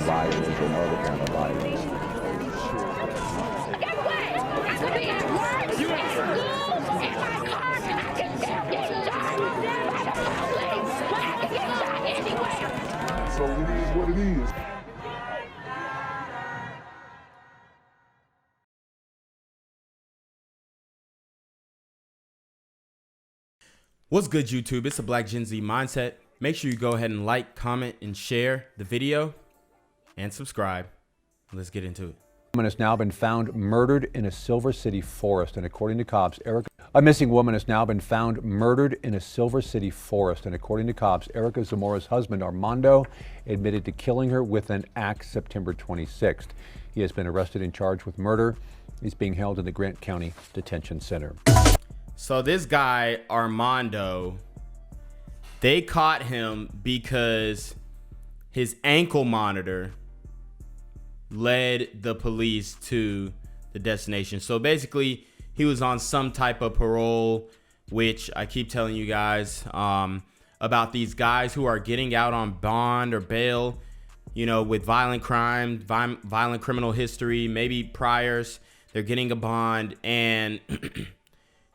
violence and other kind of violence. Get away! I could be at work, at school, in my car, I can still get shot by the police, but I can get shot anywhere. So it is what it is. What's good, YouTube? It's the Black Gen Z Mindset. Make sure you go ahead and like, comment, and share the video and subscribe. Let's get into it. A woman has now been found murdered in a Silver City forest, and according to cops, a missing woman has now been found murdered in a Silver City forest, and according to cops, Erica Zamora's husband Armando admitted to killing her with an axe September 26th. He has been arrested and charged with murder. He's being held in the Grant County Detention Center. So this guy, Armando, they caught him because his ankle monitor led the police to the destination. So basically, he was on some type of parole, which I keep telling you guys about these guys who are getting out on bond or bail, you know, with violent crime, violent criminal history, maybe priors. They're getting a bond and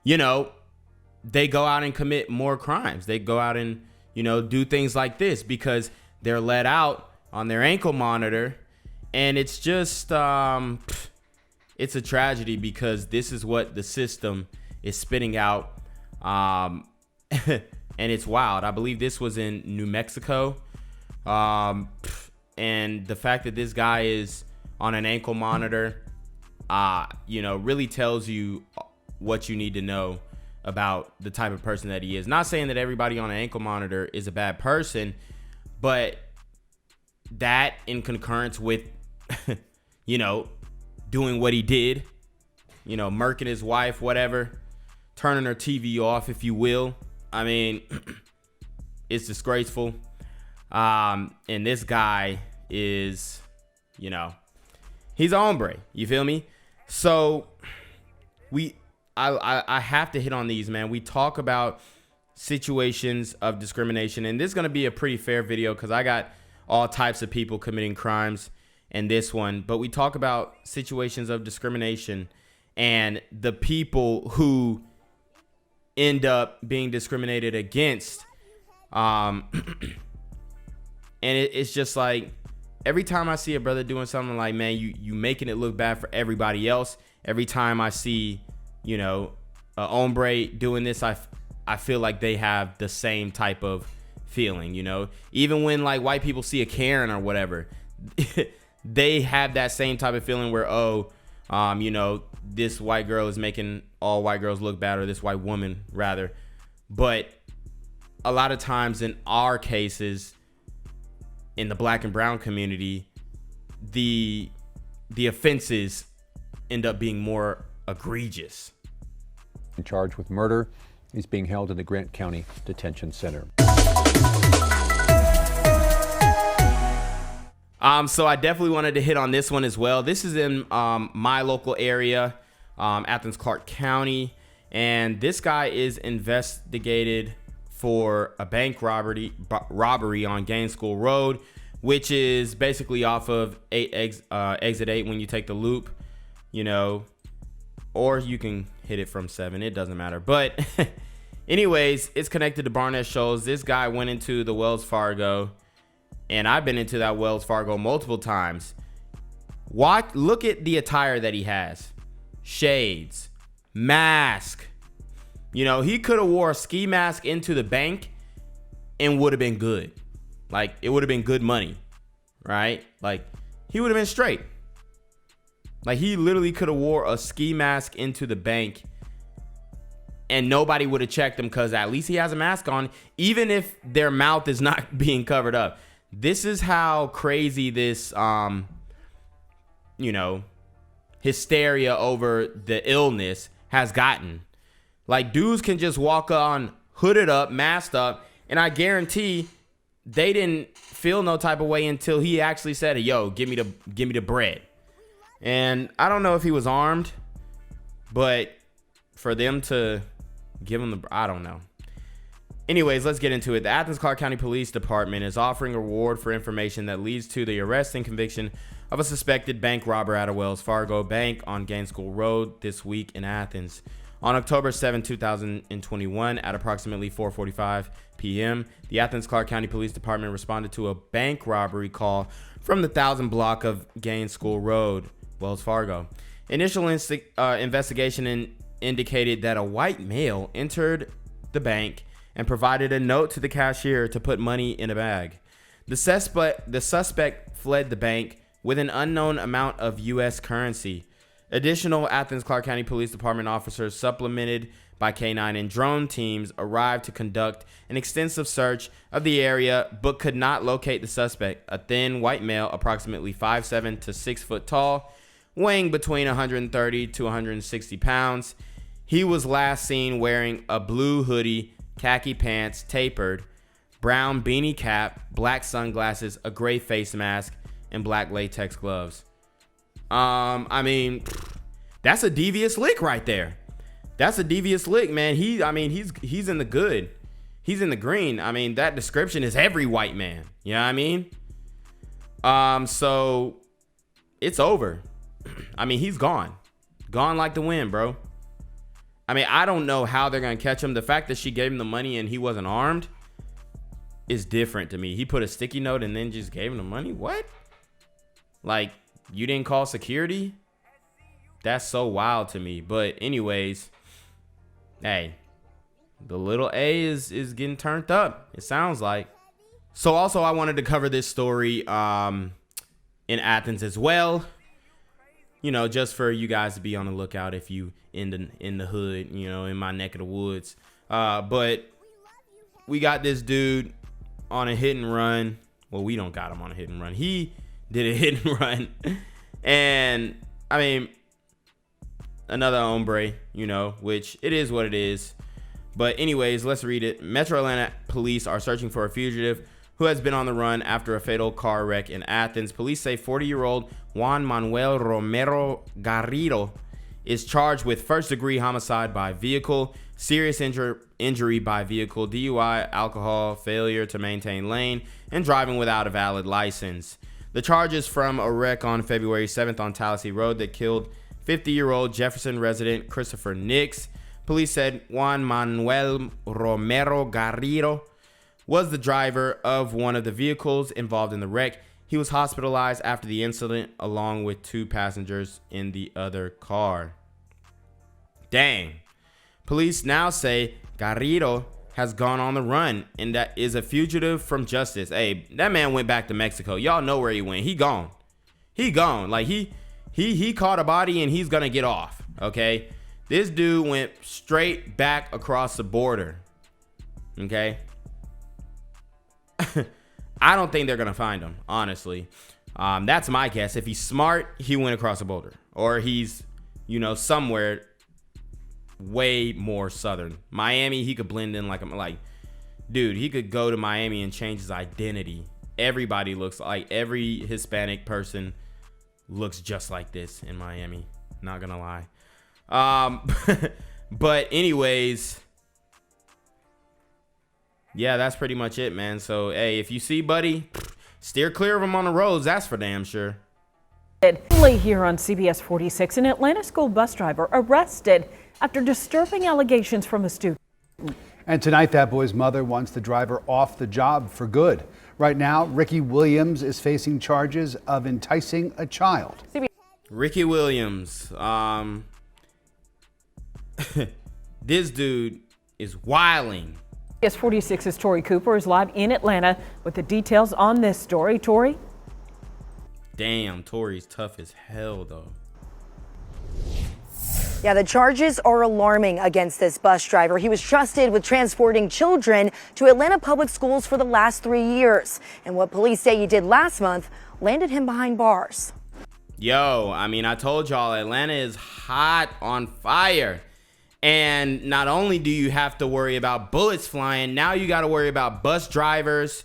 you know, they go out and commit more crimes. They go out and, you know, do things like this because they're let out on their ankle monitor. And it's just, it's a tragedy because this is what the system is spitting out. And it's wild. I believe this was in New Mexico. And the fact that this guy is on an ankle monitor, you know, really tells you what you need to know about the type of person that he is. Not saying that everybody on an ankle monitor is a bad person, but that in concurrence with, you know, doing what he did, you know, murking his wife, whatever, turning her TV off, if you will. I mean, it's disgraceful. And this guy is, you know, he's a hombre. You feel me? So I have to hit on these, man. We talk about situations of discrimination, and this is going to be a pretty fair video because I got all types of people committing crimes in this one. But we talk about situations of discrimination and the people who end up being discriminated against. And it's just like every time I see a brother doing something, like, man, you making it look bad for everybody else. Every time I see, you know, a hombre doing this, I feel like they have the same type of feeling, you know. Even when like white people see a Karen or whatever, they have that same type of feeling where, oh, you know, this white girl is making all white girls look bad, or this white woman rather. But a lot of times in our cases, in the black and brown community, the offenses end up being more egregious. Charged with murder. He's being held in the Grant County Detention Center. So I definitely wanted to hit on this one as well. This is in my local area, Athens, Clarke County, and this guy is investigated for a bank robbery on Gaines School Road, which is basically off of exit 8 when you take the loop, you know, or you can hit it from 7. It doesn't matter. But anyways, it's connected to Barnett Shoals. This guy went into the Wells Fargo, and I've been into that Wells Fargo multiple times. Look at the attire that he has. Shades, mask. You know, he could have wore a ski mask into the bank and would have been good. Like, it would have been good money, right? Like, he would have been straight. Like, he literally could have wore a ski mask into the bank and nobody would have checked him because at least he has a mask on, even if their mouth is not being covered up. This is how crazy this, you know, hysteria over the illness has gotten. Like, dudes can just walk on hooded up, masked up, and I guarantee they didn't feel no type of way until he actually said, yo, give me the bread. And I don't know if he was armed, but for them to give him the, I don't know. Anyways, let's get into it. The Athens-Clarke County Police Department is offering a reward for information that leads to the arrest and conviction of a suspected bank robber at a Wells Fargo bank on Gaines School Road this week in Athens. On October 7, 2021, at approximately 4:45 p.m., the Athens-Clarke County Police Department responded to a bank robbery call from the 1000 block of Gaines School Road, Wells Fargo. Initial investigation indicated that a white male entered the bank and provided a note to the cashier to put money in a bag. The suspect fled the bank with an unknown amount of U.S. currency. Additional Athens-Clarke County Police Department officers, supplemented by K9 and drone teams, arrived to conduct an extensive search of the area but could not locate the suspect, a thin white male approximately 5'7" to 6 foot tall, weighing between 130 to 160 pounds. He was last seen wearing a blue hoodie, khaki pants, tapered, brown beanie cap, black sunglasses, a gray face mask, and black latex gloves. I mean, that's a devious lick right there. That's a devious lick, man. He's in the good. He's in the green. I mean, that description is every white man. You know what I mean? So it's over. I mean, he's gone. Gone like the wind, bro. I mean, I don't know how they're going to catch him. The fact that she gave him the money and he wasn't armed is different to me. He put a sticky note and then just gave him the money. What? Like, you didn't call security? That's so wild to me. But anyways, hey, the little A is getting turned up, it sounds like. So also, I wanted to cover this story in Athens as well. You know, just for you guys to be on the lookout if you in the hood, you know, in my neck of the woods. But we got this dude on a hit and run. Well, we don't got him on a hit and run. He did a hit and run. And I mean, another hombre, you know, which it is what it is. But anyways, let's read it. Metro Atlanta police are searching for a fugitive who has been on the run after a fatal car wreck in Athens. Police say 40-year-old Juan Manuel Romero Garrido is charged with first-degree homicide by vehicle, serious injury by vehicle, DUI, alcohol, failure to maintain lane, and driving without a valid license. The charges from a wreck on February 7th on Tallahassee Road that killed 50-year-old Jefferson resident Christopher Nix. Police said Juan Manuel Romero Garrido was the driver of one of the vehicles involved in the wreck. He was hospitalized after the incident along with 2 passengers in the other car. Dang. Police now say Garrido has gone on the run and that is a fugitive from justice. Hey, that man went back to Mexico. Y'all know where he went. He gone. He gone. Like he caught a body and he's gonna get off. Okay. This dude went straight back across the border. Okay. I don't think they're gonna find him, honestly. That's my guess. If he's smart, he went across the border, or he's, you know, somewhere way more southern. Miami, he could blend in like, dude, he could go to Miami and change his identity. Everybody looks like, every Hispanic person looks just like this in Miami. Not gonna lie. But anyways, yeah, that's pretty much it, man. So, hey, if you see Buddy, steer clear of him on the roads. That's for damn sure. Here on CBS 46, an Atlanta school bus driver arrested after disturbing allegations from a student. And tonight, that boy's mother wants the driver off the job for good. Right now, Ricky Williams is facing charges of enticing a child. Ricky Williams, this dude is wilding. CBS 46's Tori Cooper is live in Atlanta with the details on this story. Tori? Damn, Tori's tough as hell, though. Yeah, the charges are alarming against this bus driver. He was trusted with transporting children to Atlanta public schools for the last 3 years. And what police say he did last month landed him behind bars. Yo, I mean, I told y'all Atlanta is hot on fire. And not only do you have to worry about bullets flying, now you got to worry about bus drivers,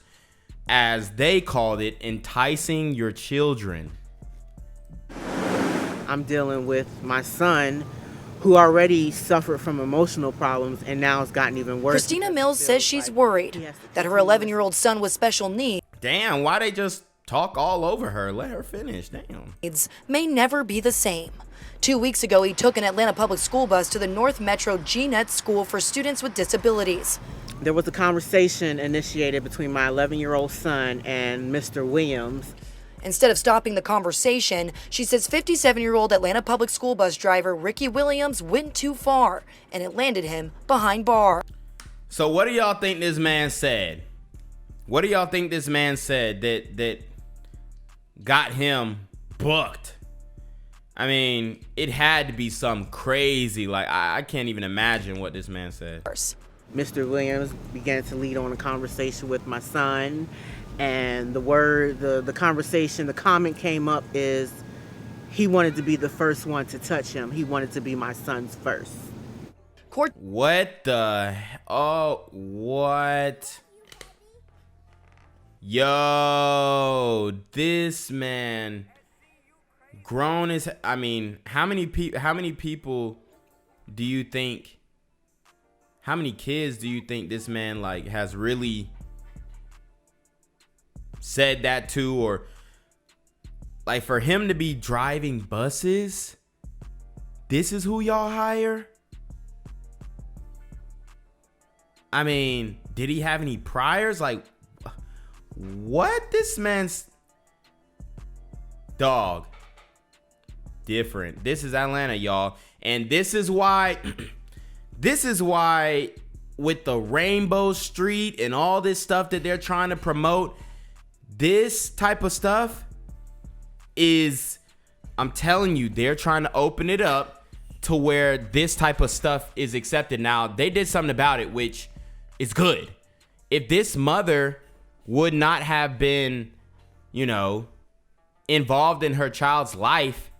as they called it, enticing your children. I'm dealing with my son who already suffered from emotional problems, and now it's gotten even worse. Christina Mills says she's worried that her 11-year-old son with special needs Damn, why they just talk all over her? Let her finish. Damn. may never be the same. 2 weeks ago, he took an Atlanta public school bus to the North Metro GNET School for students with disabilities. There was a conversation initiated between my 11-year-old son and Mr. Williams. Instead of stopping the conversation, she says 57-year-old Atlanta public school bus driver Ricky Williams went too far, and it landed him behind bars. So what do y'all think this man said? What do y'all think this man said that got him booked? I mean, it had to be something crazy. Like, I can't even imagine what this man said. Mr. Williams began to lead on a conversation with my son, and the conversation, the comment came up is he wanted to be the first one to touch him. He wanted to be my son's first. What the? Oh, what? Yo, this man, grown as, I mean, how many people do you think? How many kids do you think this man like has really said that to? Or like, for him to be driving buses, this is who y'all hire? I mean, did he have any priors? Like, what? This man's dog different. This is Atlanta, y'all, and this is why with the Rainbow Street and all this stuff that they're trying to promote, this type of stuff is, I'm telling you, they're trying to open it up to where this type of stuff is accepted. Now, they did something about it, which is good. If this mother would not have been, you know, involved in her child's life,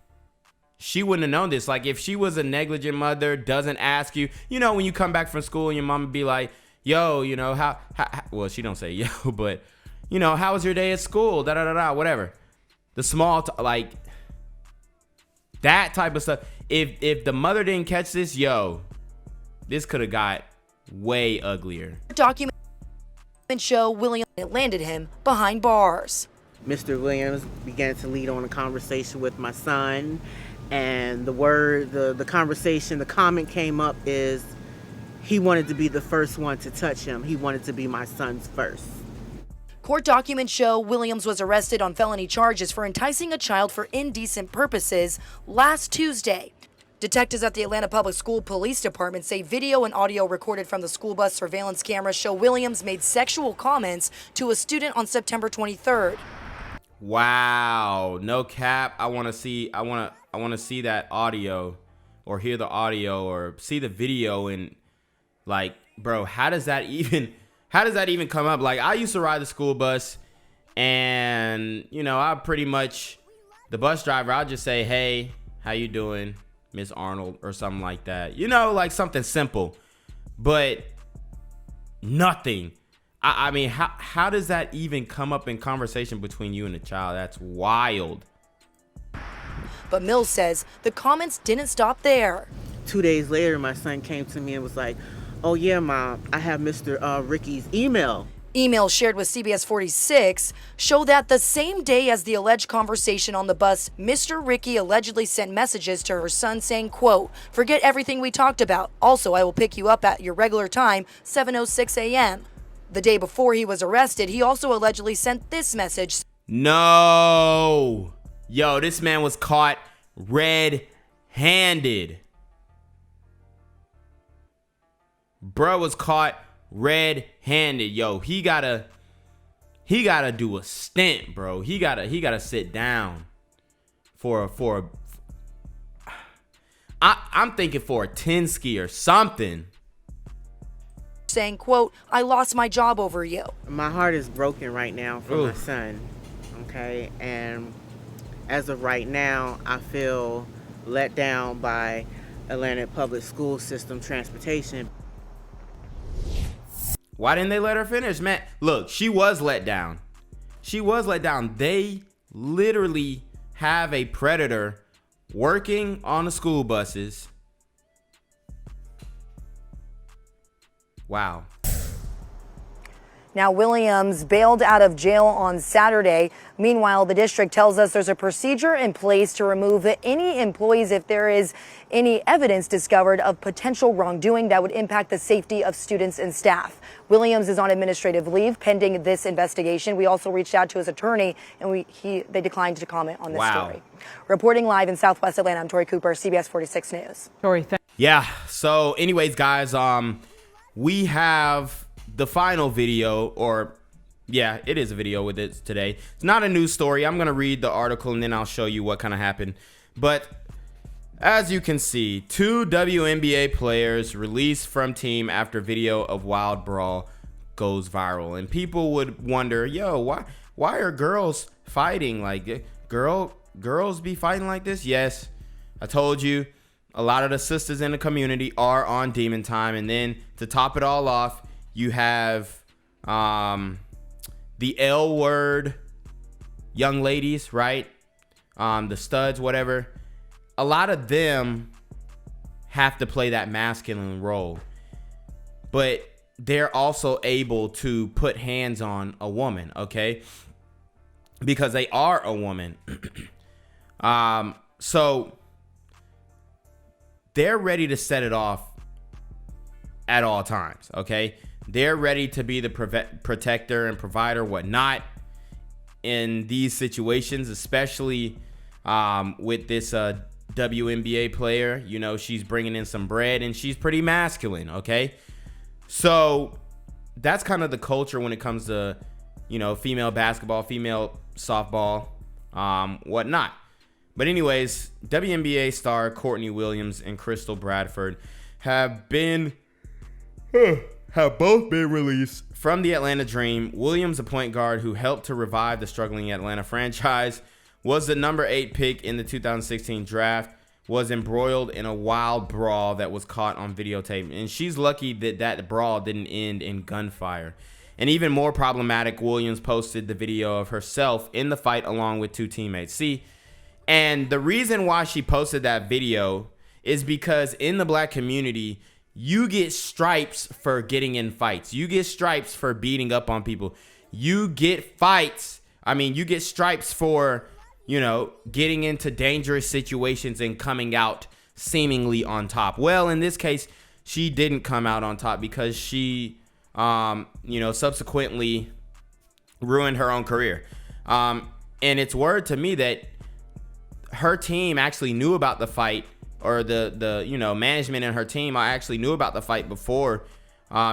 she wouldn't have known this. Like, if she was a negligent mother, doesn't ask you, you know, when you come back from school and your mom would be like, yo, you know, how well, she don't say yo, but, you know, how was your day at school? Da-da-da-da, whatever. The small, like, that type of stuff. If the mother didn't catch this, yo, this could have got way uglier. Document show Williams landed him behind bars. Mr. Williams began to lead on a conversation with my son, and the conversation, the comment came up is he wanted to be the first one to touch him. He wanted to be my son's first. Court documents show Williams was arrested on felony charges for enticing a child for indecent purposes last Tuesday. Detectives at the Atlanta Public School Police Department say video and audio recorded from the school bus surveillance camera show Williams made sexual comments to a student on September 23rd. Wow, no cap. I want to see that audio, or hear the audio, or see the video. And like, bro, how does that even come up? Like, I used to ride the school bus, and you know, I pretty much, the bus driver, I'll just say, hey, how you doing, Miss Arnold, or something like that, you know, like something simple. But nothing. I mean, how does that even come up in conversation between you and the child? That's wild. But Mills says the comments didn't stop there. 2 days later, my son came to me and was like, oh yeah, Mom, I have Mr. Ricky's email. Emails shared with CBS 46 show that the same day as the alleged conversation on the bus, Mr. Ricky allegedly sent messages to her son saying, quote, forget everything we talked about. Also, I will pick you up at your regular time, 7:06 a.m. The day before he was arrested, he also allegedly sent this message. No. Yo, this man was caught red-handed. Bro was caught red-handed. Yo, he gotta do a stint, bro. He gotta sit down I'm thinking for a 10-ski or something. Saying, quote, I lost my job over you. My heart is broken right now for my son, okay? And as of right now, I feel let down by Atlanta Public School System Transportation. Why didn't they let her finish, man? Look, she was let down. She was let down. They literally have a predator working on the school buses, Wow. Now, Williams bailed out of jail on Saturday. Meanwhile, the district tells us there's a procedure in place to remove any employees if there is any evidence discovered of potential wrongdoing that would impact the safety of students and staff. Williams is on administrative leave pending this investigation. We also reached out to his attorney, and they declined to comment on this story. Reporting live in Southwest Atlanta, I'm Tori Cooper, CBS 46 News. Tori, yeah. So, anyways, guys, we have the final video, or yeah, it is a video with it today. It's not a news story. I'm gonna read the article and then I'll show you what kind of happened. But as you can see, 2 WNBA players released from team after video of wild brawl goes viral, and people would wonder, yo, why are girls fighting? Like, girls be fighting like this? Yes, I told you, a lot of the sisters in the community are on demon time. And then to top it all off, you have the L word young ladies, right? The studs, whatever. A lot of them have to play that masculine role, but they're also able to put hands on a woman, okay? Because they are a woman. So they're ready to set it off at all times, okay? They're ready to be the protector and provider, whatnot, in these situations, especially with this WNBA player. You know, she's bringing in some bread and she's pretty masculine, okay? So that's kind of the culture when it comes to, you know, female basketball, female softball, whatnot. But anyways, WNBA star Courtney Williams and Crystal Bradford have both been released from the Atlanta Dream. Williams, a point guard who helped to revive the struggling Atlanta franchise, was the number 8 pick in the 2016 draft, was embroiled in a wild brawl that was caught on videotape. And she's lucky that that brawl didn't end in gunfire. And even more problematic, Williams posted the video of herself in the fight along with 2 teammates. See, and the reason why she posted that video is because in the black community, you get stripes for getting in fights. You get stripes for beating up on people. You get you get stripes for, you know, getting into dangerous situations and coming out seemingly on top. Well, in this case, she didn't come out on top because she, subsequently ruined her own career. And it's word to me that her team actually knew about the fight, or the management and her team actually knew about the fight before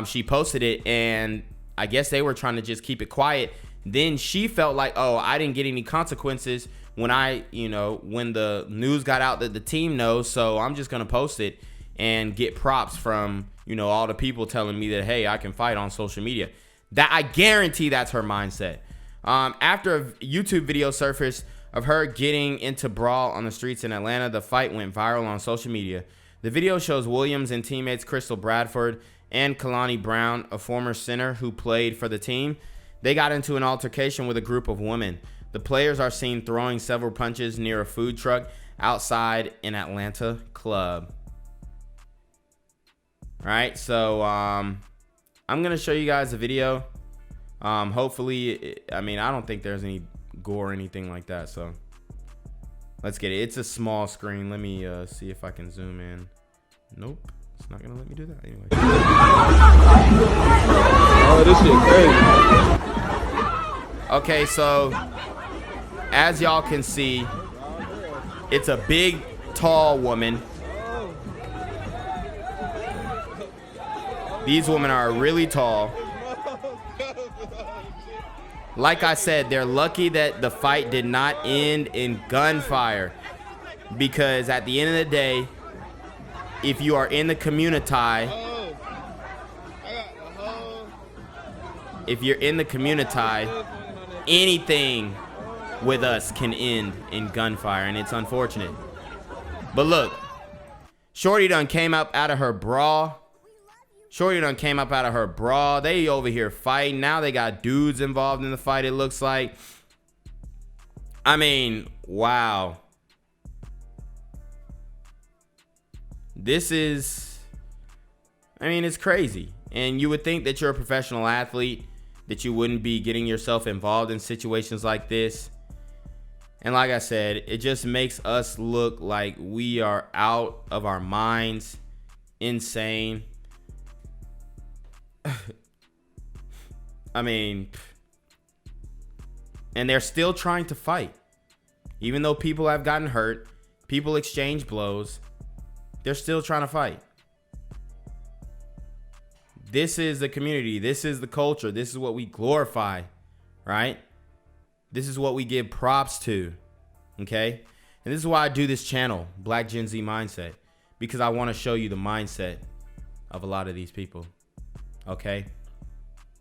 she posted it, and I guess they were trying to just keep it quiet. Then she felt like, oh, I didn't get any consequences when when the news got out that the team knows, so I'm just gonna post it and get props from all the people telling me that, hey, I can fight on social media. That, I guarantee that's her mindset. After a YouTube video surfaced of her getting into brawl on the streets in Atlanta, the fight went viral on social media. The video shows Williams and teammates Crystal Bradford and Kalani Brown, a former center who played for the team. They got into an altercation with a group of women. The players are seen throwing several punches near a food truck outside an Atlanta club. All right, so I'm gonna show you guys a video. Hopefully, I don't think there's any gore or anything like that, so let's get it. It's a small screen. Let me see if I can zoom in. Nope, it's not gonna let me do that anyway. Oh, this shit crazy. Okay, so as y'all can see, it's a big, tall woman. These women are really tall. Like I said, they're lucky that the fight did not end in gunfire, because at the end of the day, if you are in the community, anything with us can end in gunfire, and it's unfortunate. But look, Shorty done came up out of her bra. They over here fighting. Now they got dudes involved in the fight, it looks like. Wow. This is, it's crazy. And you would think that you're a professional athlete, that you wouldn't be getting yourself involved in situations like this. And like I said, it just makes us look like we are out of our minds, insane. I mean, and they're still trying to fight. Even though people have gotten hurt, people exchange blows, they're still trying to fight. This is the community. This is the culture. This is what we glorify, right? This is what we give props to, okay? And this is why I do this channel, Black Gen Z Mindset, because I want to show you the mindset of a lot of these people, okay?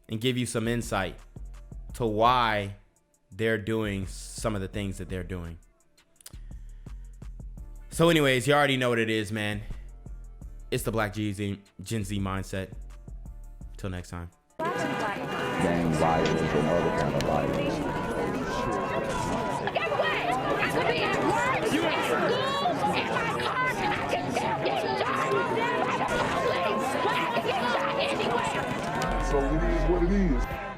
And give you some insight to why they're doing some of the things that they're doing. So anyways, you already know what it is, man. It's the Black Gen Z Mindset. Till next time. Gang violence and other kind of violence. Guess what? I could be at work, at school, in my car, I could still get shot by the police. I could get shot anywhere. So it is what it is.